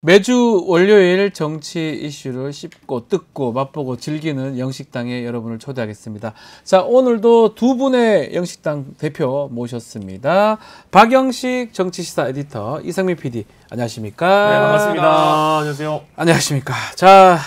매주 월요일 정치 이슈를 씹고 뜯고 맛보고 즐기는 영식당에 여러분을 초대하겠습니다. 자, 오늘도 두 분의 영식당 대표 모셨습니다. 박영식 정치시사 에디터, 이상민 PD, 안녕하십니까? 네, 반갑습니다. 안녕하세요. 안녕하십니까? 자,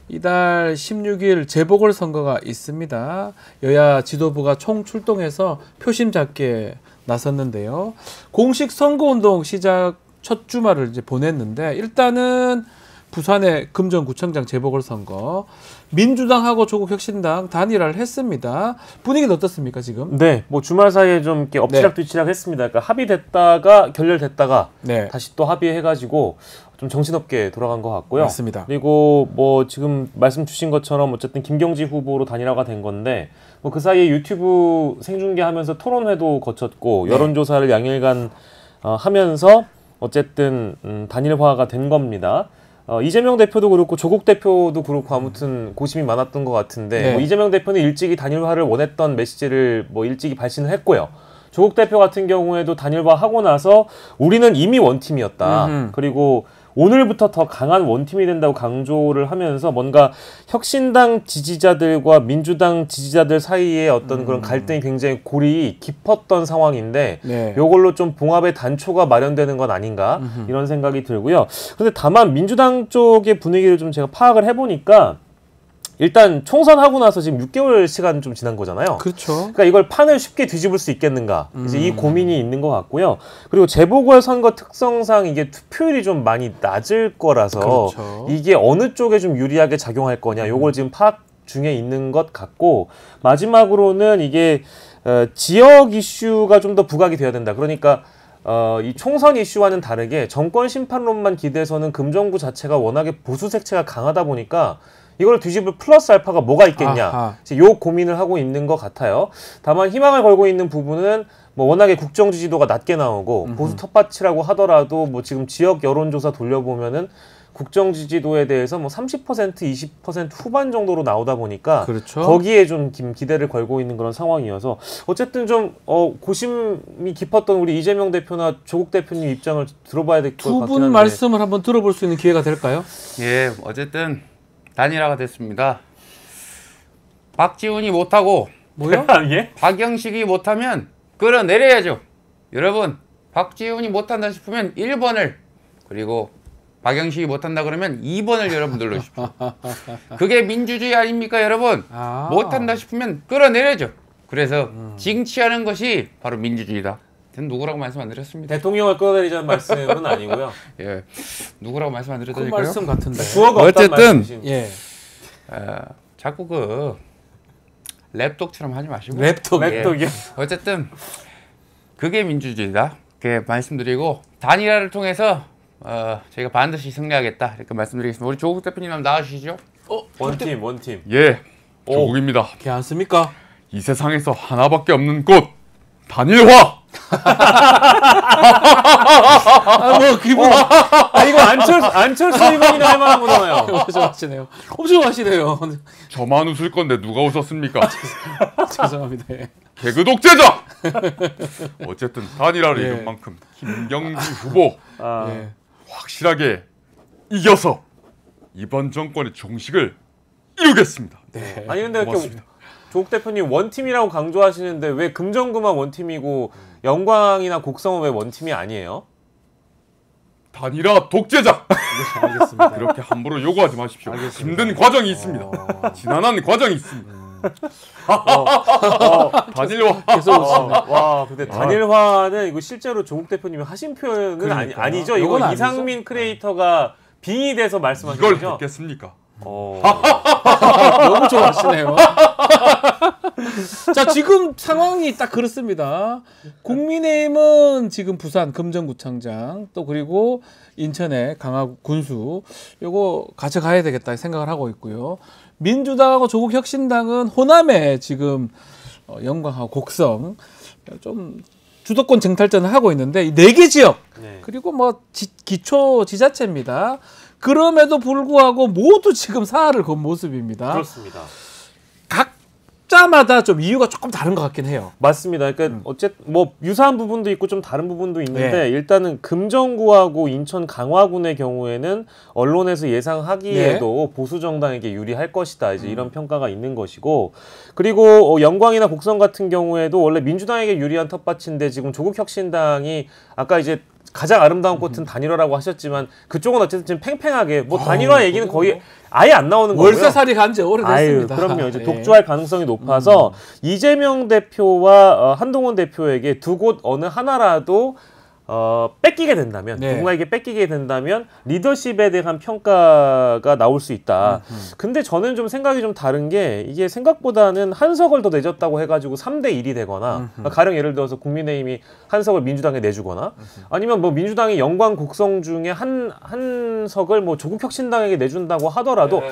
이달 16일 재보궐선거가 있습니다. 여야 지도부가 총출동해서 표심 잡기에 나섰는데요. 공식 선거운동 시작 첫 주말을 이제 보냈는데, 일단은 부산의 금정구청장 재보궐선거, 민주당하고 조국혁신당 단일화를 했습니다. 분위기는 어떻습니까, 지금? 네, 뭐 주말 사이에 좀 이렇게 엎치락뒤치락 했습니다. 그러니까 합의됐다가 결렬됐다가 다시 또 합의해가지고 좀 정신없게 돌아간 것 같고요. 맞습니다. 그리고 뭐 지금 말씀 주신 것처럼 어쨌든 김경지 후보로 단일화가 된 건데, 뭐 그 사이에 유튜브 생중계하면서 토론회도 거쳤고 여론조사를 양일간 하면서 어쨌든 단일화가 된 겁니다. 이재명 대표도 그렇고 조국 대표도 그렇고 아무튼 고심이 많았던 것 같은데, 뭐 이재명 대표는 일찍이 단일화를 원했던 메시지를 뭐 일찍이 발신을 했고요. 조국 대표 같은 경우에도 단일화하고 나서 우리는 이미 원팀이었다. 그리고 오늘부터 더 강한 원팀이 된다고 강조를 하면서 뭔가 혁신당 지지자들과 민주당 지지자들 사이에 어떤 그런 갈등이 굉장히 골이 깊었던 상황인데, 요걸로 좀 봉합의 단초가 마련되는 건 아닌가 이런 생각이 들고요. 근데 다만 민주당 쪽의 분위기를 좀 제가 파악을 해보니까, 일단 총선하고 나서 지금 6개월 시간 좀 지난 거잖아요. 그렇죠. 그러니까 이걸 판을 쉽게 뒤집을 수 있겠는가, 이제 이 고민이 있는 것 같고요. 그리고 재보궐선거 특성상 이게 투표율이 좀 많이 낮을 거라서 이게 어느 쪽에 좀 유리하게 작용할 거냐, 요걸 지금 파악 중에 있는 것 같고, 마지막으로는 이게 지역 이슈가 좀 더 부각이 돼야 된다. 그러니까 이 총선 이슈와는 다르게 정권 심판론만 기대서는 금정구 자체가 워낙에 보수 색채가 강하다 보니까 이걸 뒤집을 플러스 알파가 뭐가 있겠냐, 요 고민을 하고 있는 것 같아요. 다만 희망을 걸고 있는 부분은 뭐 워낙에 국정 지지도가 낮게 나오고 보수 텃밭이라고 하더라도 뭐 지금 지역 여론조사 돌려보면은 국정 지지도에 대해서 뭐 30%, 20% 후반 정도로 나오다 보니까 거기에 좀 기대를 걸고 있는 그런 상황이어서, 어쨌든 좀 고심이 깊었던 우리 이재명 대표나 조국 대표님 입장을 들어봐야 될 것 같긴 한데, 두 분 말씀을 한번 들어볼 수 있는 기회가 될까요? 예, 어쨌든 단일화가 됐습니다. 박지훈이 못하고 뭐요? 예? 박영식이 못하면 끌어내려야죠. 여러분, 박지훈이 못한다 싶으면 1번을, 그리고 박영식이 못한다 그러면 2번을 여러분 눌러주십시오. 그게 민주주의 아닙니까, 여러분? 못한다 싶으면 끌어내려야죠. 그래서 징치하는 것이 바로 민주주의다. 누구라고 말씀 안 드렸습니다. 대통령을 끌어내리자는 말씀은 아니고요. 예, 누구라고 말씀 안 드렸다니까요? 그 말씀 같은데. 어쨌든 자꾸 그 랩독처럼 하지 마시고. 랩독이요? 어쨌든 그게 민주주의다. 이렇게 말씀드리고, 단일화를 통해서 저희가 반드시 승리하겠다, 이렇게 말씀드리겠습니다. 우리 조국 대표님 한번 나와주시죠. 원팀. 예, 조국입니다. 괜찮습니까? 이 세상에서 하나밖에 없는 꽃, 단일화. 뭐 기분. 이거 안철수 의원이나 할 만한 거잖아요. 엄청 하시네요. 저만 웃을 건데 누가 웃었습니까? 죄송합니다. 개그 독재자. 어쨌든 단일화를 이룬 만큼 김경지 후보 확실하게 이겨서 이번 정권의 종식을 이루겠습니다. 아니 근데 이렇게 조국 대표님 원팀이라고 강조하시는데 왜 금정구만 원팀이고 영광이나 곡성은 왜 원팀이 아니에요? 단일화 독재자. 알겠습니다. 그렇게 함부로 요구하지 마십시오. 힘든 과정이 있습니다. 지난한 과정이 있습니다. 단일화. 와, 근데 단일화는 이거 실제로 조국 대표님이 하신 표현은 아니죠? 이거 이상민 크리에이터가 빙의돼서 말씀하신 거죠? 이걸 듣겠습니까? 너무 좋아하시네요. 자, 지금 상황이 딱 그렇습니다. 국민의힘은 지금 부산 금정구청장, 또 그리고 인천의 강화구 군수, 요거 가져가야 되겠다 생각을 하고 있고요. 민주당하고 조국혁신당은 호남에 지금 영광하고 곡성 좀 주도권 쟁탈전을 하고 있는데, 이 4개 지역, 그리고 뭐 기초 지자체입니다. 그럼에도 불구하고 모두 지금 사활을 건 모습입니다. 그렇습니다. 각자 숫자마다 좀 이유가 조금 다른 것 같긴 해요. 맞습니다. 그러니까 어쨌든 뭐 유사한 부분도 있고 좀 다른 부분도 있는데 네. 일단은 금정구하고 인천 강화군의 경우에는 언론에서 예상하기에도 보수 정당에게 유리할 것이다. 이제 이런 평가가 있는 것이고 그리고 영광이나 곡성 같은 경우에도 원래 민주당에게 유리한 텃밭인데 지금 조국혁신당이 아까 이제 가장 아름다운 꽃은 단일화라고 하셨지만 그쪽은 어쨌든 지금 팽팽하게 뭐 단일화 얘기는 거의 아예 안 나오는 거고요. 월세살이 간 지 오래됐습니다. 그럼요. 이제 예. 독주할 가능성이 높아서 이재명 대표와 한동훈 대표에게 두 곳 어느 하나라도 뺏기게 된다면 네. 누군가에게 뺏기게 된다면 리더십에 대한 평가가 나올 수 있다. 근데 저는 좀 생각이 좀 다른 게 이게 생각보다는 한석을 더 내줬다고 해가지고 3대 1이 되거나 가령 예를 들어서 국민의힘이 한석을 민주당에 내주거나 아니면 뭐 민주당이 영광 곡성 중에 한석을 뭐 조국혁신당에게 내준다고 하더라도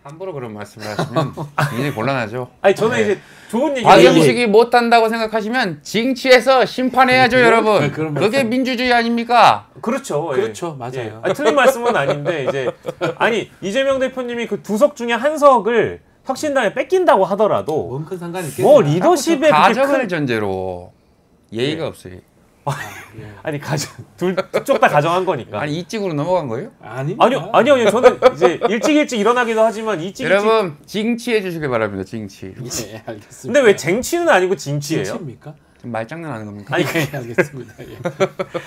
함부로 그런 말씀을 하시면 굉장히 곤란하죠. 아니 저는 이제 좋은 얘기 박영식이 못한다고 생각하시면 징치해서 심판해야죠, 여러분. 그런 그게 말씀. 민주주의 아닙니까? 그렇죠. 예. 그렇죠. 맞아요. 예. 아니, 틀린 말씀은 아닌데 이제 아니 이재명 대표님이 그 두 석 중에 한 석을 혁신당에 뺏긴다고 하더라도 뭔 큰 상관이 있겠냐. 뭐 리더십에 그렇게 가정을 큰 전제로 예의가 없어요. 아니 둘쪽 다 가정한 거니까. 아니 이직으로 넘어간 거예요? 아니요. 저는 이제 일찍 일어나기도 하지만 여러분 징치해 주시길 바랍니다. 징치. 예, 알겠습니다. 근데 왜 쟁취는 아니고 징치예요? 진치입니까? 말장난하는 겁니까? 아니, 예, 알겠습니다. 예.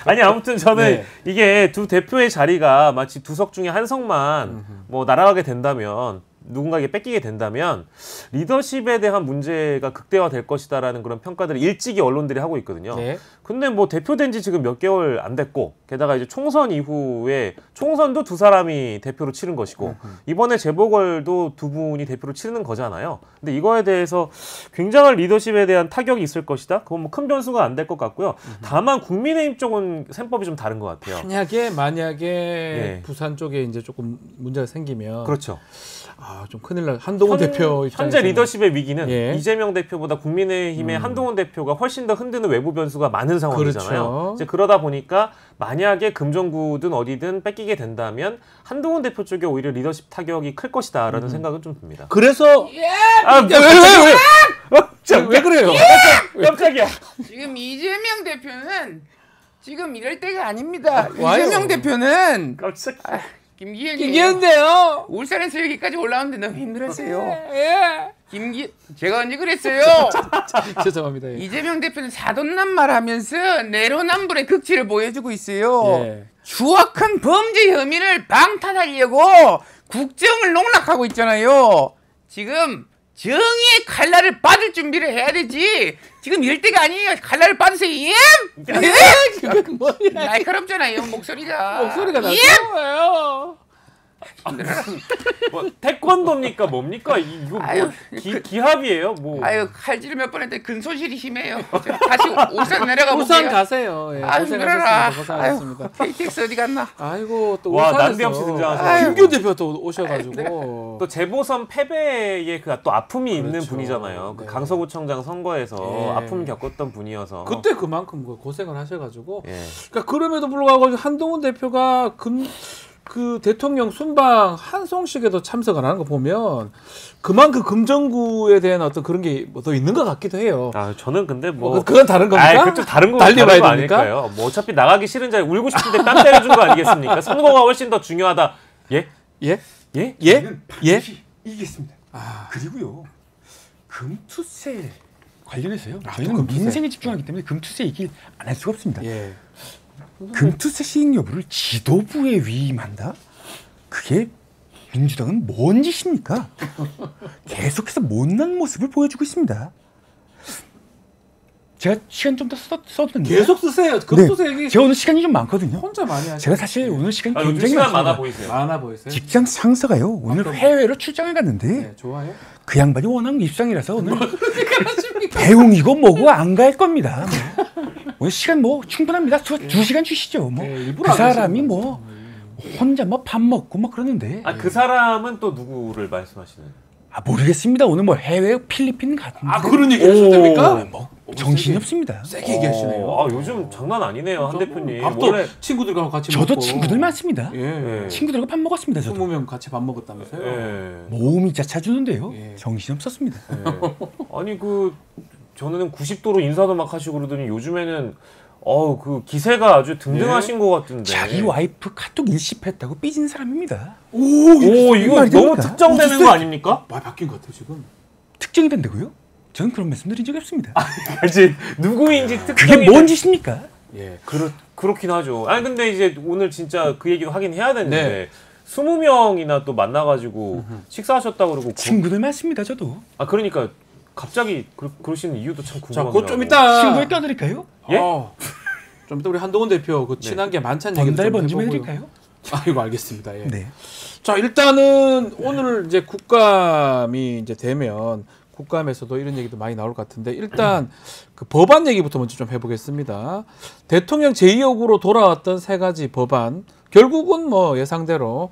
아니 아무튼 저는 네. 이게 두 대표의 자리가 마치 두 석 중에 한 석만 뭐 날아가게 된다면 누군가에게 뺏기게 된다면 리더십에 대한 문제가 극대화될 것이다라는 그런 평가들을 일찍이 언론들이 하고 있거든요. 네. 근데 뭐 대표된 지 지금 몇 개월 안 됐고 게다가 이제 총선 이후에 총선도 두 사람이 대표로 치른 것이고 이번에 재보궐도 두 분이 대표로 치르는 거잖아요. 근데 이거에 대해서 굉장한 리더십에 대한 타격이 있을 것이다. 그건 뭐 큰 변수가 안 될 것 같고요. 다만 국민의힘 쪽은 셈법이 좀 다른 것 같아요. 만약에 예. 부산 쪽에 이제 조금 문제가 생기면 그렇죠. 좀 큰일 날. 한동훈 대표 입장에서 현재 리더십의 위기는 예. 이재명 대표보다 국민의힘의 한동훈 대표가 훨씬 더 흔드는 외부 변수가 많은 상황이잖아요. 그렇죠. 이제 그러다 보니까 만약에 금정구든 어디든 뺏기게 된다면 한동훈 대표 쪽에 오히려 리더십 타격이 클 것이다라는 생각은 좀 듭니다. 그래서 왜 그래요? 깜짝이야. 지금 이재명 대표는 지금 이럴 때가 아닙니다. 와요. 이재명 대표는 깜짝. 김기현인데요. 울산에서 여기까지 올라오는데 너무 힘들었어요. 제가 언제 그랬어요? 죄송합니다. 예. 이재명 대표는 사돈난 말하면서 내로남불의 극치를 보여주고 있어요. 예. 추악한 범죄 혐의를 방탄하려고 국정을 농락하고 있잖아요. 지금 정의의 칼날을 받을 준비를 해야 되지. 지금 이럴 때가 아니에요. 칼날을 받으세요. 예? 그게 뭐야? 날카롭잖아요. 목소리가 날카로워요. 뭐 태권도입니까 뭡니까 이거 아유, 뭐 기합이에요 뭐. 아유 칼질을 몇 번 했더니 근손실이 심해요. 다시 울산 내려가 볼게요. 울산 가세요. 예, 아유 그래라. 고생하셨습니다. KTX 어디 갔나? 아이고 또 와, 울산에서 난데없이 등장하셔서. 김기현 대표 또 오셔가지고 또 재보선 패배에 그 또 아픔이 있는 그렇죠. 분이잖아요. 네. 그 강서구청장 선거에서 예. 아픔 겪었던 분이어서. 그때 그만큼 고생을 하셔가지고 예. 그러니까 그럼에도 불구하고 한동훈 대표가 그 대통령 순방 한송식에도 참석을 하는 거 보면 그만큼 금정구에 대한 어떤 그런 게 뭐 더 있는 것 같기도 해요. 저는 근데 뭐 그건 다른 겁니까? 그건 좀 다른 거 달리 봐야 됩니까? 아닐까요? 뭐 어차피 나가기 싫은 자리 울고 싶은데 땀 때려준 거 아니겠습니까? 선거가 훨씬 더 중요하다. 예? 예? 예? 예? 예? 이기겠습니다. 그리고요 금투세 관련해서요. 또 저희는 금투세. 민생에 집중하기 때문에 금투세 얘기 안 할 수가 없습니다. 예. 금투세 시행 여부를 지도부에 위임한다? 그게 민주당은 뭔 짓입니까? 계속해서 못난 모습을 보여주고 있습니다. 제가 시간 좀 더 써도 되나요? 계속 쓰세요. 금투세 얘기 제가 오늘 시간이 좀 많거든요. 혼자 많이 하시죠. 제가 사실 오늘 시간이 요즘 굉장히 시간 많습니다. 많아 보이세요. 많아 보이세요? 직장 상사가요 오늘 해외로 출장을 갔는데 네, 좋아요. 그 양반이 워낙 입상이라서 오늘 배웅이고 뭐고 안 갈 겁니다. 오늘 시간 뭐 충분합니다. 2시간 주시죠. 뭐. 네, 일부러 그 안 사람이 하시는 뭐 혼자 뭐 밥 먹고 막 그러는데 그 사람은 또 누구를 말씀하시는? 모르겠습니다. 오늘 뭐 해외 필리핀 같은데. 그런 얘기 하셔도 됩니까? 뭐 정신이 없습니다. 세게 얘기하시네요. 요즘 장난 아니네요, 한 대표님. 밥도 원래 친구들과 같이 저도 먹고. 친구들 많습니다. 예. 친구들과 밥 먹었습니다. 저도. 20명 같이 밥 먹었다면서요? 예. 몸이 찾아주는데요. 예. 정신이 없었습니다. 아니 저는 90도로 인사도 막 하시고 그러더니 요즘에는 그 기세가 아주 등등하신 것 같은데. 자기 와이프 카톡 일십했다고 삐진 사람입니다. 이거 말이 너무 됩니까? 특정되는 거 아닙니까? 많이 바뀐 것 같아요 지금. 특정이 된다고요? 저는 그런 말씀드린 적이 없습니다. 이제 누구인지 그게 특정이 뭔 짓입니까? 예. 그렇긴 하죠. 아니 근데 이제 오늘 진짜 그 얘기도 하긴 해야 되는데 네. 20명이나 또 만나가지고 식사하셨다고 그러고 친구들 많습니다. 저도. 그러니까 갑자기 그러시는 이유도 참 자, 궁금합니다. 그거 좀 이따. 친구에 껴드릴까요? 예? 좀 이따 우리 한동훈 대표 그 친한 게 많찬 얘기 번달 좀 번좀 해보고요. 해드릴까요? 이거 알겠습니다. 예. 네. 자, 일단은 오늘 이제 국감이 이제 되면 국감에서도 이런 얘기도 많이 나올 것 같은데 일단 그 법안 얘기부터 먼저 좀 해보겠습니다. 대통령 제2역으로 돌아왔던 세 가지 법안 결국은 뭐 예상대로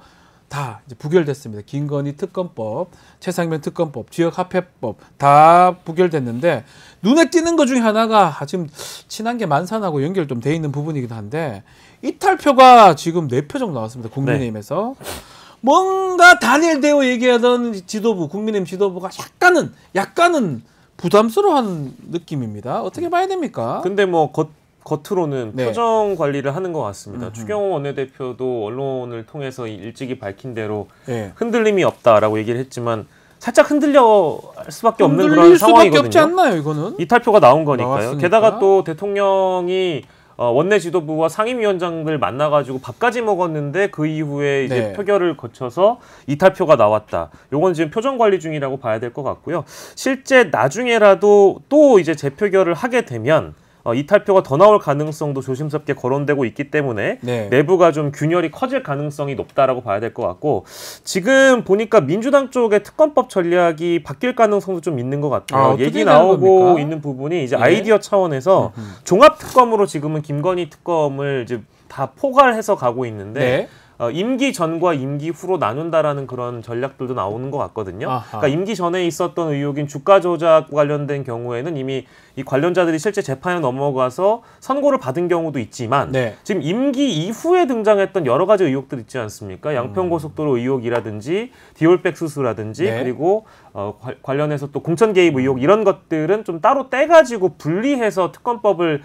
다 이제 부결됐습니다. 김건희 특검법, 최상면 특검법, 지역화폐법 다 부결됐는데 눈에 띄는 것 중에 하나가 지금 친한 게 만산하고 연결 좀 돼 있는 부분이기도 한데 이탈표가 지금 4표 정도 나왔습니다. 국민의힘에서. 뭔가 단일되어 얘기하던 지도부, 국민의힘 지도부가 약간은 부담스러워하는 느낌입니다. 어떻게 봐야 됩니까? 근데 뭐 겉으로는 네. 표정 관리를 하는 것 같습니다. 추경호 원내대표도 언론을 통해서 일찍이 밝힌 대로 예. 흔들림이 없다라고 얘기를 했지만 살짝 흔들려 할 수밖에 없는 그런 흔들릴 수밖에 상황이거든요. 없지 않나요, 이거는? 이탈표가 나온 거니까요. 나왔으니까. 게다가 또 대통령이 원내 지도부와 상임위원장들 만나가지고 밥까지 먹었는데 그 이후에 이제 네. 표결을 거쳐서 이탈표가 나왔다. 요건 지금 표정 관리 중이라고 봐야 될 것 같고요. 실제 나중에라도 또 이제 재표결을 하게 되면 이탈표가 더 나올 가능성도 조심스럽게 거론되고 있기 때문에 네. 내부가 좀 균열이 커질 가능성이 높다라고 봐야 될 것 같고 지금 보니까 민주당 쪽의 특검법 전략이 바뀔 가능성도 좀 있는 것 같아요. 어떻게 얘기 되는 나오고 겁니까? 있는 부분이 이제 예. 아이디어 차원에서 종합 특검으로 지금은 김건희 특검을 이제 다 포괄해서 가고 있는데 네. 임기 전과 임기 후로 나눈다라는 그런 전략들도 나오는 것 같거든요. 아하. 그러니까 임기 전에 있었던 의혹인 주가 조작 관련된 경우에는 이미 이 관련자들이 실제 재판에 넘어가서 선고를 받은 경우도 있지만 네. 지금 임기 이후에 등장했던 여러 가지 의혹들 있지 않습니까? 양평고속도로 의혹이라든지 디올백 수수라든지 네. 그리고 관련해서 또 공천 개입 의혹 이런 것들은 좀 따로 떼가지고 분리해서 특검법을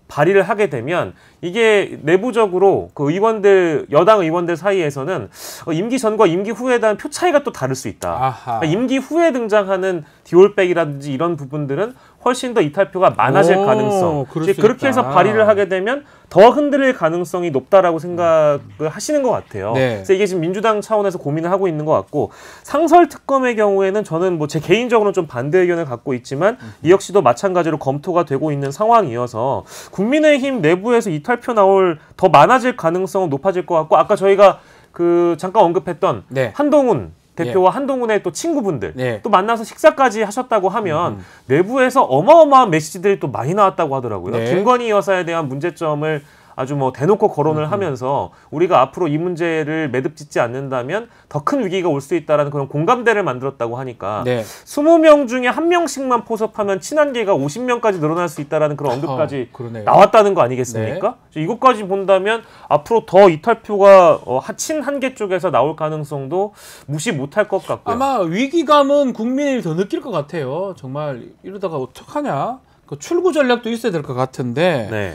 발의를 하게 되면 이게 내부적으로 그 의원들 여당 의원들 사이에서는 임기 전과 임기 후에 대한 표 차이가 또 다를 수 있다. 아하. 그러니까 임기 후에 등장하는 디올백이라든지 이런 부분들은 훨씬 더 이탈표가 많아질 오, 가능성. 그럴 이제 수 그렇게 해서 있다. 발의를 하게 되면 더 흔들릴 가능성이 높다라고 생각을 하시는 것 같아요. 네. 그래서 이게 지금 민주당 차원에서 고민을 하고 있는 것 같고 상설 특검의 경우에는 저는 뭐 제 개인적으로는 좀 반대 의견을 갖고 있지만 이 역시도 마찬가지로 검토가 되고 있는 상황이어서 국민의힘 내부에서 이탈표 나올 더 많아질 가능성은 높아질 것 같고 아까 저희가 그 잠깐 언급했던 네. 한동훈 대표와 한동훈의 또 친구분들 네. 또 만나서 식사까지 하셨다고 하면 내부에서 어마어마한 메시지들이 또 많이 나왔다고 하더라고요. 네. 김건희 여사에 대한 문제점을 아주 뭐 대놓고 거론을 하면서 우리가 앞으로 이 문제를 매듭짓지 않는다면 더 큰 위기가 올 수 있다라는 그런 공감대를 만들었다고 하니까 네. 20명 중에 한 명씩만 포섭하면 친한계가 50명까지 늘어날 수 있다라는 그런 언급까지 그러네요. 나왔다는 거 아니겠습니까? 이것까지 본다면 앞으로 더 이탈표가 친한계 쪽에서 나올 가능성도 무시 못할 것 같고요. 아마 위기감은 국민이 더 느낄 것 같아요. 정말 이러다가 어떡하냐? 그 출구 전략도 있어야 될 것 같은데 네.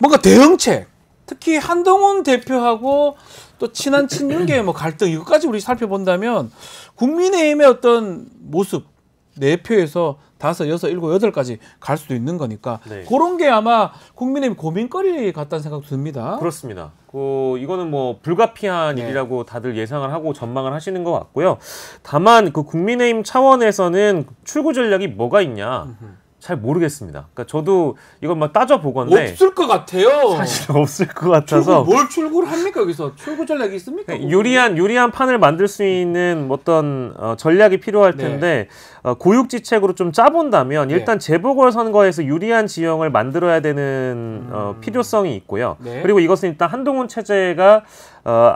뭔가 대응책, 특히 한동훈 대표하고 또 친한 친윤계의 뭐 갈등 이것까지 우리 살펴본다면 국민의힘의 어떤 모습 4표에서 5, 6, 7, 8까지 갈 수도 있는 거니까 네. 그런 게 아마 국민의힘 고민거리 같다는 생각도 듭니다. 그렇습니다. 이거는 뭐 불가피한 네. 일이라고 다들 예상을 하고 전망을 하시는 것 같고요. 다만 그 국민의힘 차원에서는 출구 전략이 뭐가 있냐 잘 모르겠습니다. 그러니까 저도 이걸 막 따져보건데 없을 것 같아요. 사실 없을 것 같아서 뭘 출구를 합니까 여기서? 출구 전략이 있습니까? 유리한 판을 만들 수 있는 어떤 전략이 필요할 텐데 고육지책으로 좀 짜본다면 일단 재보궐선거에서 유리한 지형을 만들어야 되는 필요성이 있고요. 네. 그리고 이것은 일단 한동훈 체제가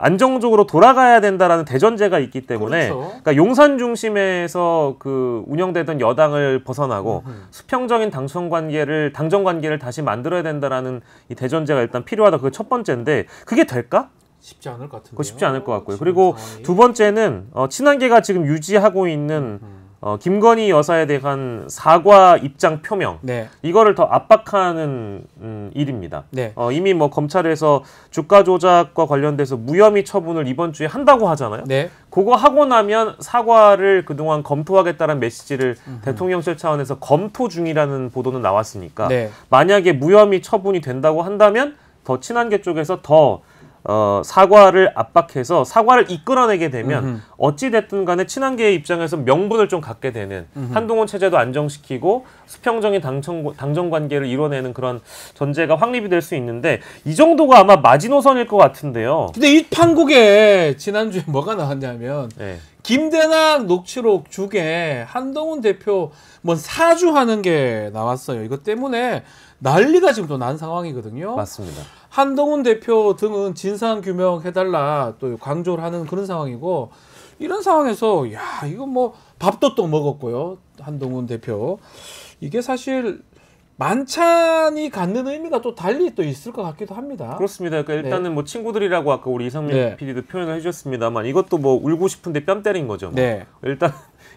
안정적으로 돌아가야 된다라는 대전제가 있기 때문에 그렇죠. 그러니까 용산 중심에서 그 운영되던 여당을 벗어나고 수평적인 당정 관계를 다시 만들어야 된다라는 이 대전제가 일단 필요하다. 그게 첫 번째인데 그게 될까? 쉽지 않을 것 같은데요. 그거 쉽지 않을 것 같고요. 그리고 두 번째는 친한계가 지금 유지하고 있는 김건희 여사에 대한 사과 입장 표명 네. 이거를 더 압박하는 일입니다. 네. 이미 뭐 검찰에서 주가 조작과 관련돼서 무혐의 처분을 이번 주에 한다고 하잖아요. 네. 그거 하고 나면 사과를 그동안 검토하겠다는 메시지를 대통령실 차원에서 검토 중이라는 보도는 나왔으니까 네. 만약에 무혐의 처분이 된다고 한다면 더 친한계 쪽에서 더 사과를 압박해서 사과를 이끌어내게 되면 어찌 됐든 간에 친한계의 입장에서 명분을 좀 갖게 되는 한동훈 체제도 안정시키고 수평적인 당정 관계를 이뤄내는 그런 전제가 확립이 될 수 있는데 이 정도가 아마 마지노선일 것 같은데요. 근데 이 판국에 지난주에 뭐가 나왔냐면 네. 김대남 녹취록 중에 한동훈 대표 뭐 사주하는 게 나왔어요. 이것 때문에 난리가 지금 또 난 상황이거든요. 맞습니다. 한동훈 대표 등은 진상 규명해달라 또 강조를 하는 그런 상황이고 이런 상황에서 야 이거 뭐 밥도 또 먹었고요. 한동훈 대표 이게 사실 만찬이 갖는 의미가 또 달리 또 있을 것 같기도 합니다. 그렇습니다. 그러니까 일단은 뭐 친구들이라고 아까 우리 이상민 네. PD도 표현을 해주셨습니다만 이것도 뭐 울고 싶은데 뺨 때린 거죠. 뭐. 네.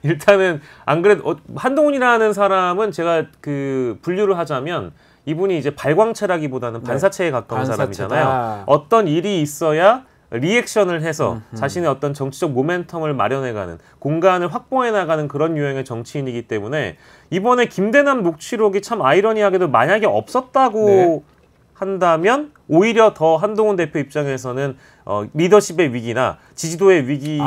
일단은 안 그래도 한동훈이라는 사람은 제가 그 분류를 하자면 이분이 이제 발광체라기보다는 반사체에 가까운 반사체다. 사람이잖아요. 어떤 일이 있어야 리액션을 해서 자신의 어떤 정치적 모멘텀을 마련해가는 공간을 확보해 나가는 그런 유형의 정치인이기 때문에 이번에 김대남 녹취록이 참 아이러니하게도 만약에 없었다고 네. 한다면 오히려 더 한동훈 대표 입장에서는 리더십의 위기나 지지도의 위기를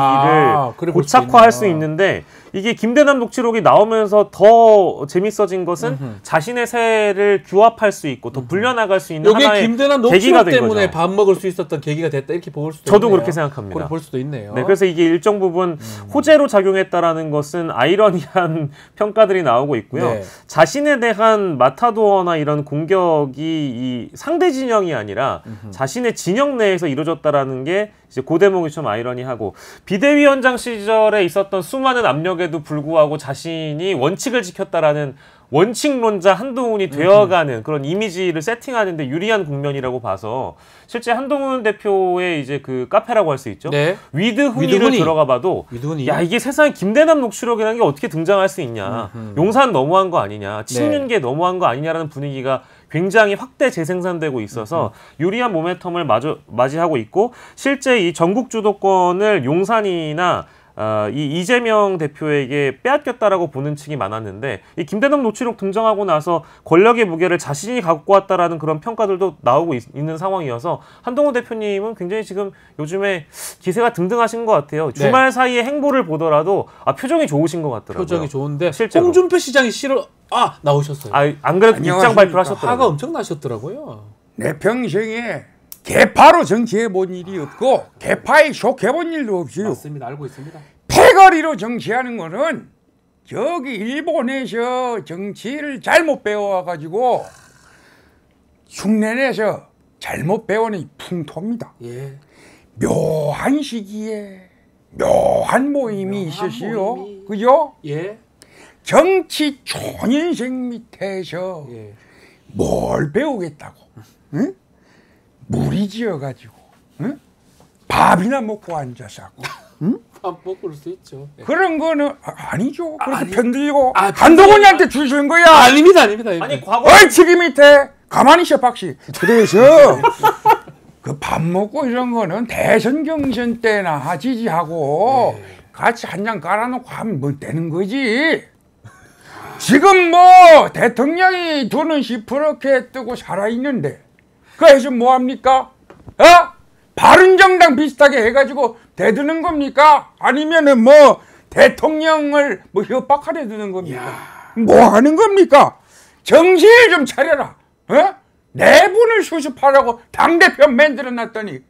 그래 볼 고착화할 수 있네요. 있는데 이게 김대남 녹취록이 나오면서 더 재밌어진 것은 자신의 세를 규합할 수 있고 더 불려나갈 수 있는 여기 하나의 김대남 계기가 녹취록 된 때문에 거죠. 밥 먹을 수 있었던 계기가 됐다 이렇게 볼 수도 저도 있네요. 그렇게 생각합니다. 그걸 볼 수도 있네요. 네, 그래서 이게 일정 부분 호재로 작용했다라는 것은 아이러니한 평가들이 나오고 있고요. 네. 자신에 대한 마타도어나 이런 공격이 이 상대 진영이 아니라 자신의 진영 내에서 이루어졌다라는 게 이제 그 대목이 좀 아이러니하고 비대위원장 시절에 있었던 수많은 압력에도 불구하고 자신이 원칙을 지켰다라는 원칙론자 한동훈이 되어가는 그런 이미지를 세팅하는데 유리한 국면이라고 봐서 실제 한동훈 대표의 이제 그 카페라고 할 수 있죠. 네. 위드훈이를 위드훈이. 들어가봐도 위드훈이. 야 이게 세상에 김대남 녹취록이라는 게 어떻게 등장할 수 있냐. 용산 너무한 거 아니냐. 친윤계 너무한 거 아니냐라는 분위기가 굉장히 확대 재생산되고 있어서 유리한 모멘텀을 맞이하고 있고 실제 이 전국 주도권을 용산이나 이 이재명 대표에게 빼앗겼다라고 보는 측이 많았는데 이 김대남 녹취록 등장하고 나서 권력의 무게를 자신이 갖고 왔다라는 그런 평가들도 나오고 있는 상황이어서 한동훈 대표님은 굉장히 지금 요즘에 기세가 등등하신 것 같아요. 주말 사이에 행보를 보더라도 표정이 좋으신 것 같더라고요. 표정이 좋은데 실제로. 홍준표 시장이 나오셨어요. 안 그래도 입장 발표를 화가 하셨더라고요. 엄청 나셨더라고요. 내 평생에 개파로 정치해 본 일이 없고 개파에 속해 본 일도 없어요. 맞습니다. 알고 있습니다. 패거리로 정치하는 거는 저기 일본에서 정치를 잘못 배워가지고 흉내내서 잘못 배우는 풍토입니다. 예. 묘한 시기에 묘한 모임이 있으시요. 그죠? 예. 정치 초년생 밑에서 예. 뭘 배우겠다고? 응? 무리지어가지고 응? 밥이나 먹고 앉아서 응? 밥 먹을 수 있죠. 예. 그런 거는 아니죠. 그렇게 편들고 아, 한동훈이한테 줄 준 거야. 아닙니다. 아니 과거 얼치기 밑에 가만히 있어 박씨. 그래서 그 밥 먹고 이런 거는 대선 경선 때나 지지하고 같이 한 장 깔아놓고 하면 뭐 되는 거지. 지금 뭐 대통령이 돈은 시퍼렇게 뜨고 살아있는데 그래서 뭐합니까? 바른정당 비슷하게 해가지고 대드는 겁니까? 아니면은 뭐 대통령을 뭐 협박하려 드는 겁니까? 뭐 하는 겁니까? 정신을 좀 차려라. 내분을 수습하라고 당대표 만들어 놨더니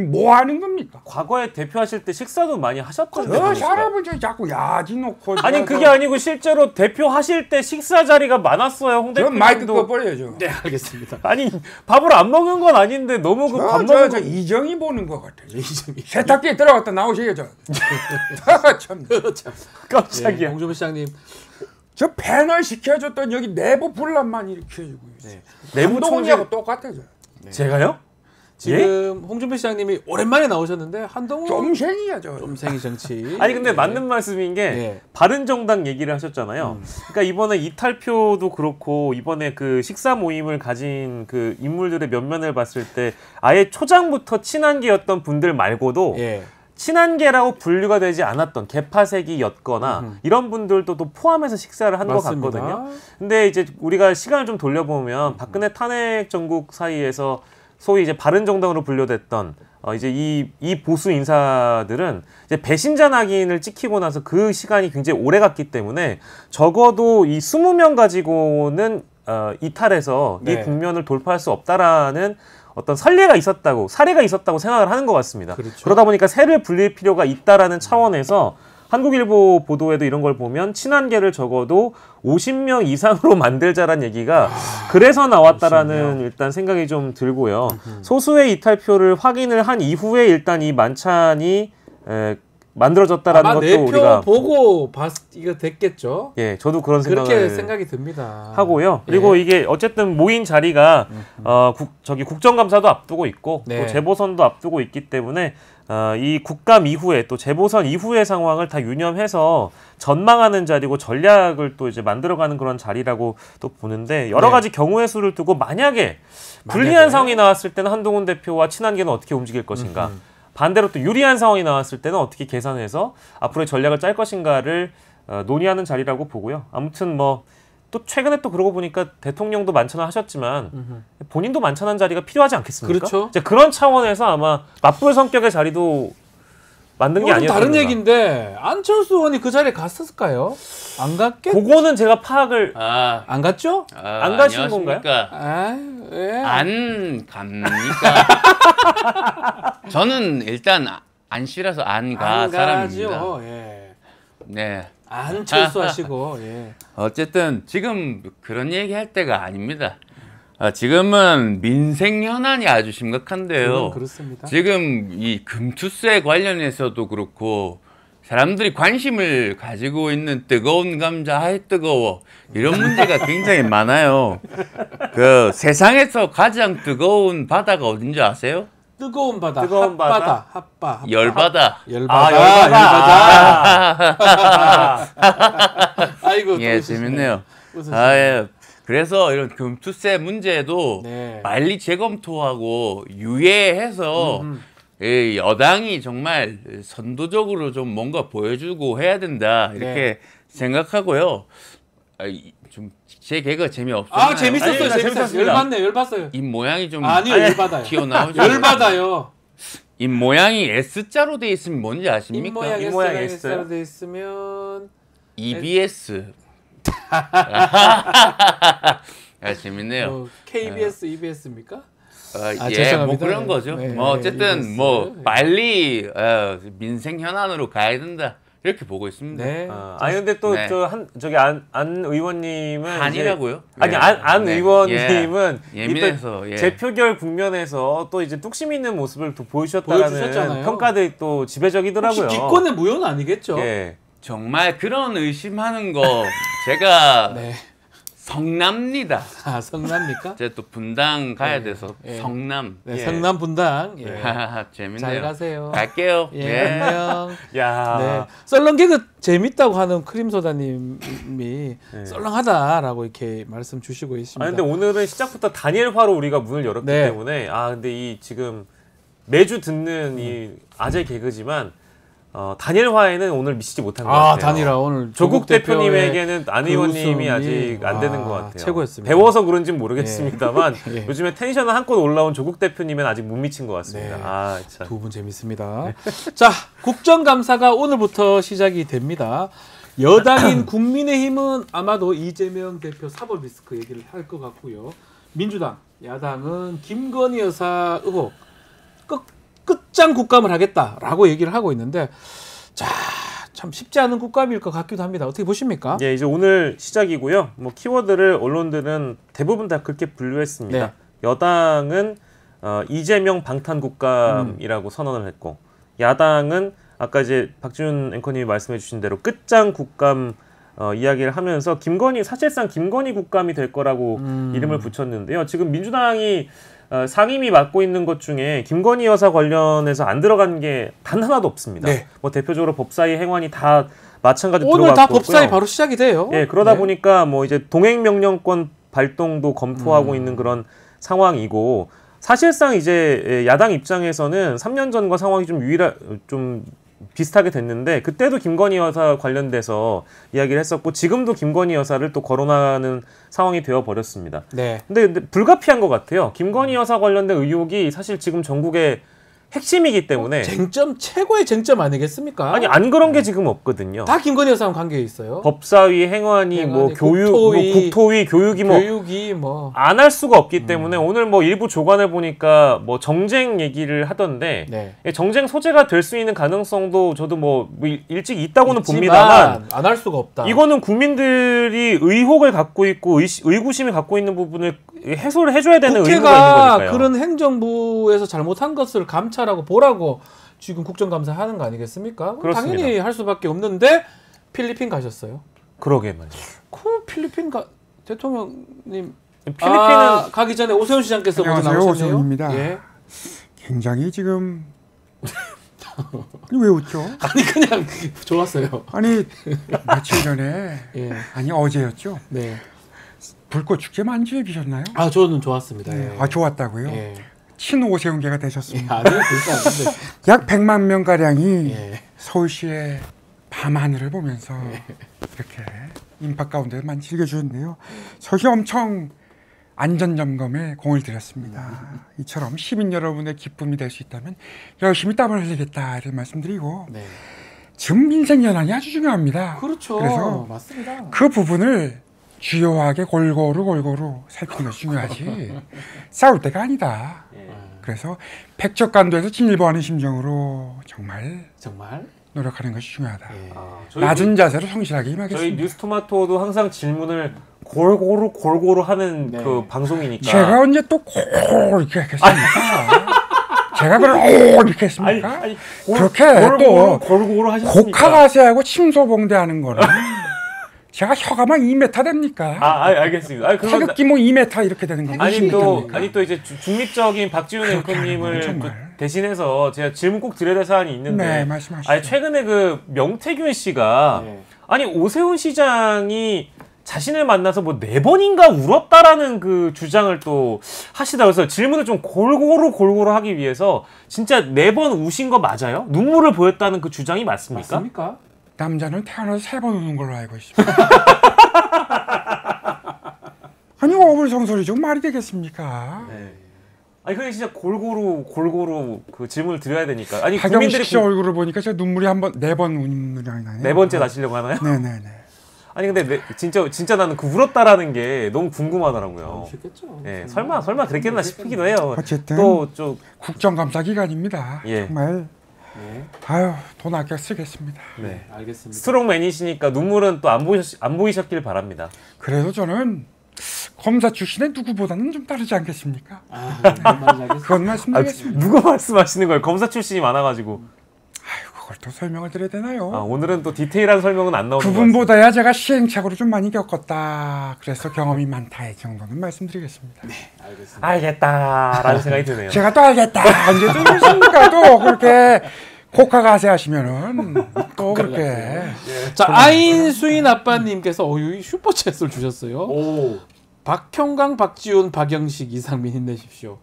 뭐 하는 겁니까? 과거에 대표하실 때 식사도 많이 하셨던데. 저 보니까. 할아버지 자꾸 야지 놓고. 아니 그게 아니고 실제로 대표하실 때 식사 자리가 많았어요, 홍 저 마이크 대표님도. 꺼버려야죠. 네, 알겠습니다. 아니 밥을 안 먹은 건 아닌데 너무 그 밥 먹은 저 거. 이정이 보는 것 같아요. 이점이. 세탁기에 들어갔다 나오셔야죠. 참. 깜짝이야. 홍준표 시장님. 저 패널 시켜줬던 여기 내부 분란만 일으켜주고 있어요. 내부 한동훈이하고 똑같아요. 제가요? 지금 홍준표 시장님이 오랜만에 나오셨는데 한동훈 좀생이야 저. 좀생이 정치. 아니 근데 맞는 말씀인 게 네. 바른정당 얘기를 하셨잖아요. 그러니까 이번에 이탈표도 그렇고 이번에 그 식사 모임을 가진 그 인물들의 면면을 봤을 때 아예 초장부터 친한계였던 분들 말고도 예. 친한계라고 분류가 되지 않았던 개파색이었거나 이런 분들도 또 포함해서 식사를 한 것 맞습니다. 같거든요. 근데 이제 우리가 시간을 좀 돌려보면 박근혜 탄핵 정국 사이에서 소위 이제 바른정당으로 분류됐던 이제 이 보수 인사들은 이제 배신자 낙인을 찍히고 나서 그 시간이 굉장히 오래 갔기 때문에 적어도 이 20명 가지고는 이탈해서 네. 이 국면을 돌파할 수 없다라는 어떤 사례가 있었다고 생각을 하는 것 같습니다. 그렇죠. 그러다 보니까 새를 불릴 필요가 있다라는 차원에서 한국일보 보도에도 이런 걸 보면 친한계를 적어도 50명 이상으로 만들자란 얘기가 그래서 나왔다라는 일단 생각이 좀 들고요. 소수의 이탈표를 확인을 한 이후에 일단 이 만찬이 만들어졌다라는 아마 것도 내표 우리가 보고 이거 됐겠죠. 예, 저도 그런 그렇게 생각을 생각이 듭니다. 하고요. 그리고 예. 이게 어쨌든 모인 자리가 국정감사도 앞두고 있고 네. 또 재보선도 앞두고 있기 때문에 이 국감 이후에 또 재보선 이후의 상황을 다 유념해서 전망하는 자리고 전략을 또 이제 만들어가는 그런 자리라고 또 보는데 여러 네. 가지 경우의 수를 두고 만약에 불리한 상황이 나왔을 때는 한동훈 대표와 친한계는 어떻게 움직일 것인가. 반대로 또 유리한 상황이 나왔을 때는 어떻게 계산해서 앞으로의 전략을 짤 것인가를 논의하는 자리라고 보고요. 아무튼 뭐 또 최근에 또 그러고 보니까 대통령도 만찬을 하셨지만 본인도 만찬한 자리가 필요하지 않겠습니까? 그렇죠. 이제 그런 차원에서 아마 맞불 성격의 자리도 만든 게 이건 아니었나. 다른 얘기인데 안철수 의원이 그 자리에 갔었을까요? 안 갔겠? 그거는 제가 파악을 안 갔죠? 안 가신 안녕하십니까? 아, 예. 안 갑니까? 저는 일단 안 싫어서 안 가 사람입니다. 가죠. 예. 네. 안 철수하시고. 예. 어쨌든 지금 그런 얘기 할 때가 아닙니다. 지금은 민생 현안이 아주 심각한데요. 그건 그렇습니다. 지금 이 금투세 관련해서도 그렇고 사람들이 관심을 가지고 있는 뜨거운 감자, 아이 뜨거워 이런 문제가 굉장히 많아요. 그 세상에서 가장 뜨거운 바다가 어딘지 아세요? 뜨거운 바다, 뜨거운 바다? 핫바, 열바다. 열바다. 아이고, 예, 또 재밌네요. 웃으시네. 예. 그래서 이런 금투세 문제도 네. 빨리 재검토하고 유예해서 이 여당이 정말 선도적으로 좀 뭔가 보여주고 해야 된다 이렇게 네. 생각하고요. 좀 제 개그 재미없어요. 아, 재밌었어요. 아니, 재밌었어요. 재밌었습니다. 열받네, 열받어요. 입 모양이 좀 아니요, 열받아요. 튀어나오죠. 열받아요. 입 모양이 S자로 돼 있으면 뭔지 입 아십니까? 모양 입 모양 S자로 돼 있으면 EBS. 재밌네요. KBS, EBS입니까? 예, 죄송합니다. 뭐 그런 거죠. 네, 뭐 어쨌든 EBS. 뭐 네. 빨리 민생 현안으로 가야 된다 이렇게 보고 있습니다. 네. 아니 근데 또 네. 저기 안 의원님은 한이라고요? 아니 네. 안 네. 의원님은 예. 예민해서, 이 예. 재표결 국면에서 또 이제 뚝심 있는 모습을 또 보여주셨다는 보여주셨잖아요. 평가들이 또 지배적이더라고요. 혹시 기권의 무효는 아니겠죠? 예. 정말 그런 의심하는 거 제가 네. 성남입니다. 아, 성남입니까? 제가 또 분당 가야 네. 돼서 예. 성남. 네, 예. 성남 분당. 예. 재밌네요. 잘 가세요. 갈게요. 예, 예. 안녕. 야. 네. 썰렁 개그 재밌다고 하는 크림소다님이 썰렁하다라고 이렇게 말씀 주시고 있습니다. 아니 근데 오늘은 시작부터 다니엘화로 우리가 문을 열었기 네. 때문에 근데 이 지금 매주 듣는 이 아재 개그지만 다니엘화에는 오늘 미치지 못한 것 같아요. 단일화 오늘 조국 대표의 대표님에게는 안 그 의원님이 웃음이, 아직 안 되는 것 같아요. 최고였습니다. 배워서 그런지는 모르겠습니다만 예. 요즘에 텐션은 한껏 올라온 조국 대표님은 아직 못 미친 것 같습니다. 네. 참. 두 분 재밌습니다. 자, 국정감사가 오늘부터 시작이 됩니다. 여당인 국민의힘은 아마도 이재명 대표 사법 리스크 얘기를 할 것 같고요. 민주당, 야당은 김건희 여사 의혹 끝장 국감을 하겠다라고 얘기를 하고 있는데 자, 참 쉽지 않은 국감일 것 같기도 합니다. 어떻게 보십니까? 예, 이제 오늘 시작이고요. 뭐 키워드를 언론들은 대부분 다 그렇게 분류했습니다. 네. 여당은 이재명 방탄 국감이라고 선언을 했고, 야당은 아까 이제 박지훈 앵커님이 말씀해주신 대로 끝장 국감 이야기를 하면서 사실상 김건희 국감이 될 거라고 이름을 붙였는데요. 지금 민주당이 상임위 맡고 있는 것 중에 김건희 여사 관련해서 안 들어간 게 단 하나도 없습니다. 네. 뭐 대표적으로 법사위 행안위 다 마찬가지로 오늘 들어갔고 다 법사위 바로 시작이 돼요. 예, 그러다 네. 보니까 뭐 이제 동행 명령권 발동도 검토하고 있는 그런 상황이고, 사실상 이제 야당 입장에서는 3년 전과 상황이 좀 비슷하게 됐는데, 그때도 김건희 여사 관련돼서 이야기를 했었고, 지금도 김건희 여사를 또 거론하는 상황이 되어 버렸습니다. 네. 근데 불가피한 것 같아요. 김건희 여사 관련된 의혹이 사실 지금 전국의 핵심이기 때문에 최고의 쟁점 아니겠습니까? 아니 안 그런 게 지금 없거든요. 다 김건희 여사랑 관계 있어요. 법사위, 행안위, 뭐 교육, 국토위, 교육이 뭐 안 할 수가 없기 때문에 오늘 뭐 일부 조간을 보니까 뭐 정쟁 얘기를 하던데 네. 정쟁 소재가 될 수 있는 가능성도 저도 뭐 일찍 있다고는 있지만 봅니다만 안 할 수가 없다. 이거는 국민들이 의혹을 갖고 있고 의구심을 갖고 있는 부분을 해소를 해줘야 되는 의무가 있는 국회가 거니까요. 그런 행정부에서 잘못한 것을 감찰하고 보라고 지금 국정감사 하는 거 아니겠습니까? 그렇습니다. 당연히 할 수밖에 없는데 필리핀 가셨어요. 그러게 말이죠. 그 필리핀 대통령님 필리핀은 가기 전에 오세훈 시장께서 먼저 안녕하세요, 나오셨네요. 오세훈입니다. 예. 굉장히 지금 왜 웃죠? 아니 그냥 좋았어요. 아니 며칠 전에 예. 아니 어제였죠. 네. 불꽃 축제 만주에 계셨나요? 아 저는 좋았습니다. 예. 아 좋았다고요? 예. 친 오세훈계가 예. 되셨습니다. 아니요 그렇지 않은데. 약 100만 명 가량이 예. 서울시의 밤하늘을 보면서 이렇게 인파 가운데만 즐겨주는데요. 서울시 엄청 안전점검에 공을 들였습니다. 이처럼 시민 여러분의 기쁨이 될 수 있다면 열심히 땀을 흘리겠다 이런 말씀드리고, 네. 지금 민생 현안이 아주 중요합니다. 그렇죠. 그래서 맞습니다. 그 부분을 주요하게 골고루 살피는 것이 중요하지 싸울 때가 아니다. 그래서 백척간도에서 진일보하는 심정으로 정말 노력하는 것이 중요하다. 예. 낮은 자세로 성실하게 임하겠습니다. 저희 뉴스토마토도 항상 질문을 골고루 하는 네. 그 방송이니까. 제가 언제 또 이렇게 했겠습니까? 제가 그걸 이렇게 했습니까? 그렇게 또 골고루 하셨으니까. 곡하가세하고 침소봉대하는 거는 제가 혀가 막 2m 됩니까? 알겠습니다. 태극기 뭐 2m 이렇게 되는 겁니다. 아니 또 이제 중립적인 박지훈 앵커님을 또 대신해서 제가 질문 꼭 드려야 될 사안이 있는데. 네, 말씀하시죠. 아니 최근에 그 명태균 씨가 네. 아니 오세훈 시장이 자신을 만나서 뭐 4번인가 울었다라는 그 주장을 또 하시더라고요. 그래서 질문을 좀 골고루 하기 위해서 진짜 4번 우신 거 맞아요? 눈물을 보였다는 그 주장이 맞습니까? 맞습니까? 남자는 태어나서 3번 우는 걸로 알고 있습니다. 아니 어불성설이 좀 말이 되겠습니까? 네. 아니 그게 진짜 골고루 그 질문을 드려야 되니까. 아니 박영식 씨 얼굴을 보니까 제가 눈물이 4번 우는 느낌이 나요. 4번째 나시려고 하나요? 네네네. 아니 근데 진짜 나는 그 울었다라는 게 너무 궁금하더라고요. 싫겠죠. 예, 설마 그랬겠나 싶기도 해요. 어쨌든 또 좀 국정감사 기간입니다. 예. 정말 네. 아유 돈 아껴 쓰겠습니다. 네. 알겠습니다. 스트롱맨이시니까 눈물은 또 안 보이셨길 바랍니다. 그래도 저는 검사 출신의 누구보다는 좀 다르지 않겠습니까? 무슨 말인지 알겠습니다. 그건 말씀드리겠습니다. 누가 말씀하시는 거예요? 검사 출신이 많아가지고. 그걸 또 설명을 드려야 되나요? 오늘은 또 디테일한 설명은 안 나오는 것 같습니다. 그분보다야 제가 시행착오를 좀 많이 겪었다. 그래서 경험이 많다. 이 정도는 말씀드리겠습니다. 네, 알겠습니다. 알겠다라는 생각이 드네요. 제가 또 알겠다. 이제 또 이러십니까? 또 그렇게 곡하가세 하시면은 또 그렇게 자, 아인수인 아빠님께서 이 슈퍼챗을 주셨어요. 오. 박형강, 박지훈, 박영식, 이상민 힘내십시오.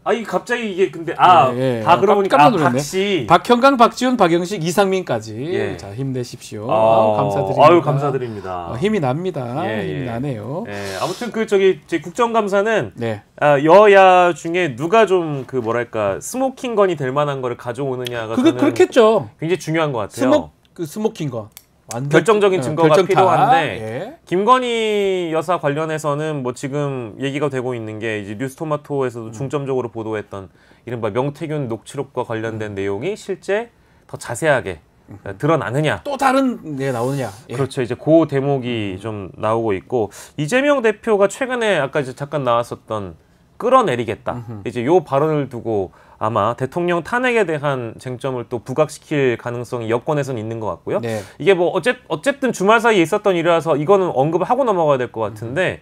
아니 갑자기 이게 근데 예, 다 그러니까 깜짝 놀랐네. 박씨. 박형강, 박지훈, 박영식, 이상민까지. 예. 자, 힘내십시오. 감사드립니다. 아유 감사드립니다. 힘이 납니다. 예, 힘이 예. 나네요. 예, 아무튼 저희 국정감사는 네. 여야 중에 누가 좀 그 뭐랄까 스모킹건이 될 만한 거를 가져오느냐가 그게 저는 그렇겠죠. 굉장히 중요한 것 같아요. 스모킹건. 완전 결정적인 증거가 결정타. 필요한데 예. 김건희 여사 관련해서는 뭐 지금 얘기가 되고 있는 게 이제 뉴스토마토에서도 중점적으로 보도했던 이른바 명태균 녹취록과 관련된 내용이 실제 더 자세하게 드러나느냐. 또 다른 게 나오느냐. 예. 그렇죠. 이제 그 대목이 좀 나오고 있고 이재명 대표가 최근에 아까 이제 잠깐 나왔었던 끌어내리겠다. 이제 요 발언을 두고 아마 대통령 탄핵에 대한 쟁점을 또 부각시킬 가능성이 여권에서는 있는 것 같고요. 네. 이게 뭐 어쨌든 주말 사이에 있었던 일이라서 이거는 언급을 하고 넘어가야 될 것 같은데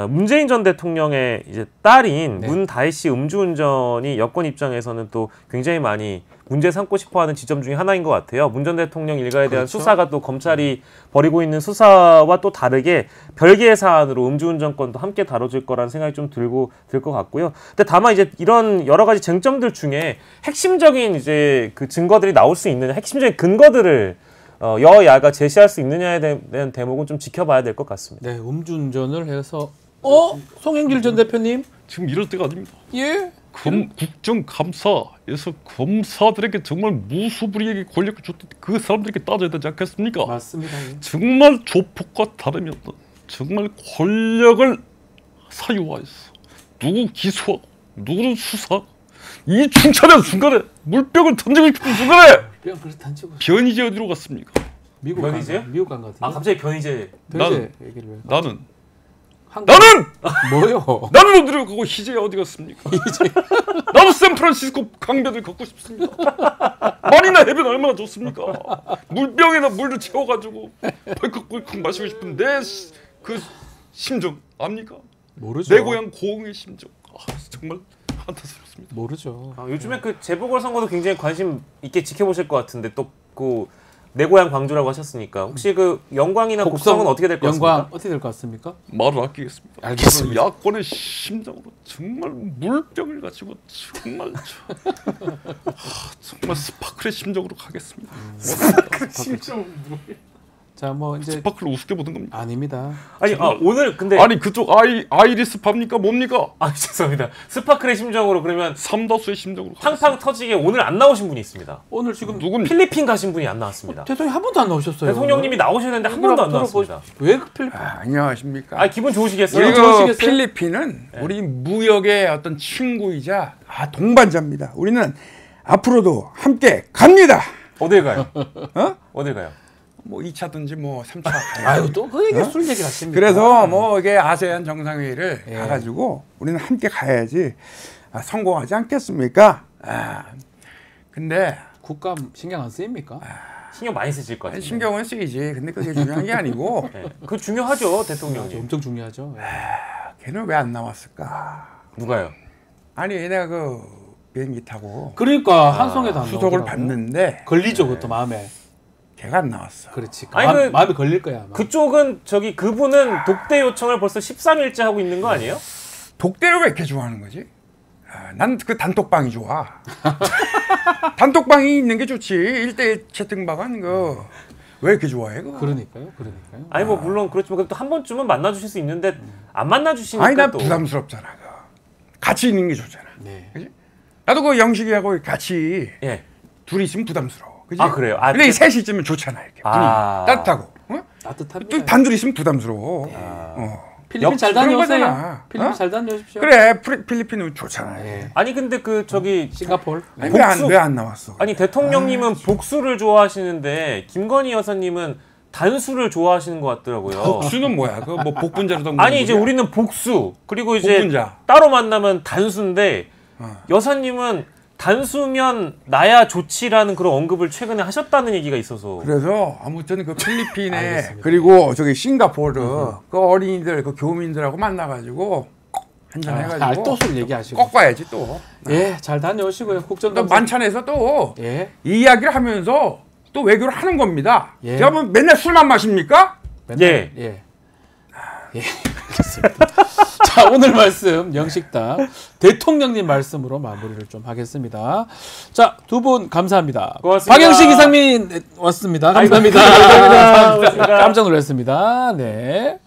문재인 전 대통령의 이제 딸인 네. 문다혜 씨 음주운전이 여권 입장에서는 또 굉장히 많이 문제 삼고 싶어하는 지점 중에 하나인 것 같아요. 문 전 대통령 일가에 대한 그렇죠. 수사가 또 검찰이 벌이고 있는 수사와 또 다르게 별개의 사안으로 음주운전권도 함께 다뤄질 거라는 생각이 좀 들 것 같고요. 근데 다만 이제 이런 여러 가지 쟁점들 중에 핵심적인 이제 그 증거들이 나올 수 있는 핵심적인 근거들을 여야가 제시할 수 있느냐에 대한 대목은 좀 지켜봐야 될 것 같습니다. 네, 음주운전을 해서 송영길 전 대표님? 지금 이럴 때가 아닙니다. 예? 국정감사에서 검사들에게 정말 무소불위하게 권력을 줬던 그 사람들에게 따져야 되지 않겠습니까? 맞습니다. 예. 정말 조폭과 다름이었던 정말 권력을 사유화해서 누구 기소하고 누구를 수사하고 이 충천의 순간에 물병을 던지고 싶은 순간에 그냥 그래서 단치고 변희재 어디로 갔습니까? 미국 변희재요? 미국 간 것 같은데. 아 갑자기 변희재 변희재 얘기를 왜? 나는 한국- 뭐요? 나는 어디로 가고 희재가 어디 갔습니까? 나도 샌프란시스코 강변을 걷고 싶습니다. 말이나 해변 얼마나 좋습니까? 물병에다 물을 채워가지고 벌컥벌컥 마시고 싶은 내 그 심정 압니까? 모르죠. 내 고향 고흥의 심정. 정말 한탄스럽습니다. 모르죠. 요즘에 그 재보궐선거도 굉장히 관심 있게 지켜보실 것 같은데 또 그 내 고향 광주라고 하셨으니까 혹시 그 영광이나 곡성은 어떻게 될 것 같습니까? 영광 어떻게 될 것 같습니까? 말을 아끼겠습니다. 알겠습니다. 야권의 심정으로 정말 물병을 가지고 정말 정말 스파클의 심정으로 가겠습니다. 자, 뭐 이제 스파클을 우습게 보는 겁니다. 아닙니다. 아니 오늘 근데 아니 그쪽 아이리스 팝니까 뭡니까? 죄송합니다. 스파클의 심정으로 그러면 삼다수의 심정으로 팡팡 터지게 오늘 안 나오신 분이 있습니다. 오늘 지금 누굽니까? 필리핀 가신 분이 안 나왔습니다. 대통령 한 번도 안 나오셨어요. 대통령님이 나오셔야 되는데 한 번도 안 나왔습니다. 왜 필리핀? 안녕하십니까. 기분 좋으시겠어요? 우리 좋으시겠어요? 필리핀은 우리 무역의 어떤 친구이자 동반자입니다. 우리는 앞으로도 함께 갑니다. 어딜 가요? 어딜 가요? 뭐 2차든지 뭐 3차. 아유 또 그 얘기 술 얘기 하십니까? 그래서 뭐 이게 아세안 정상회의를 예. 가가지고 우리는 함께 가야지 성공하지 않겠습니까? 근데 국감 신경 안 쓰입니까? 신경 많이 쓰실 것 같아요. 신경은 쓰이지. 근데 그게 중요한 게 아니고 네. 그거 중요하죠, 대통령님. 엄청 중요하죠. 걔는 왜 안 나왔을까? 누가요? 아니 내가 그 비행기 타고 그러니까 한송에도 안 수속을 나오더라고요. 봤는데 걸리죠, 그것도 마음에. 걔가 안 나왔어. 그렇지. 아니, 마음에 걸릴 거야. 아마. 그쪽은 그분은 독대 요청을 벌써 13일째 하고 있는 거 아니에요? 독대를 왜 이렇게 좋아하는 거지? 난 그 단톡방이 좋아. 단톡방이 있는 게 좋지. 1대1 채팅방은 왜 이렇게 좋아해? 그거? 그러니까요. 아니 뭐 물론 그렇지만 그래도 한 번쯤은 만나 주실 수 있는데 안 만나 주시니까 아니 난 또 부담스럽잖아. 그거. 같이 있는 게 좋잖아. 네. 그지? 나도 그 영식이하고 같이 예. 둘이 있으면 부담스러워. 그지? 아, 그래요? 근데 셋이 있으면 좋잖아. 이렇게 분위기 따뜻하고. 따뜻합니다. 또 단둘이 있으면 부담스러워. 필리핀 잘 그런 다녀오세요. 거잖아. 필리핀 잘 다녀오십시오. 그래 필리핀은 좋잖아. 예. 아니 근데 싱가포르. 왜 안 나왔어? 아니 대통령님은 복수를 좋아하시는데 김건희 여사님은 단수를 좋아하시는 것 같더라고요. 복수는 뭐야? 그 뭐 복분자로 아니 이제 우리는 복수 그리고 이제 복분자. 따로 만나면 단수인데 여사님은 단수면 나야 좋지라는 그런 언급을 최근에 하셨다는 얘기가 있어서 그래서 아무튼 그 필리핀에 알겠습니다. 그리고 저기 싱가포르 그 어린이들 그 교민들하고 만나가지고 한잔 해가지고 또 술 얘기하시고. 꺾어야지 또. 예, 잘 다녀오시고요. 또 국정감사. 만찬에서 또 이 예. 이야기를 하면서 또 외교를 하는 겁니다. 예. 제가 뭐 맨날 술만 마십니까? 맨날, 예. 알겠습니다. 자, 오늘 말씀 영식당 대통령님 말씀으로 마무리를 좀 하겠습니다. 자, 두 분 감사합니다. 고맙습니다. 박영식 이상민 왔습니다. 감사합니다. 감사합니다. 깜짝 놀랐습니다. 네.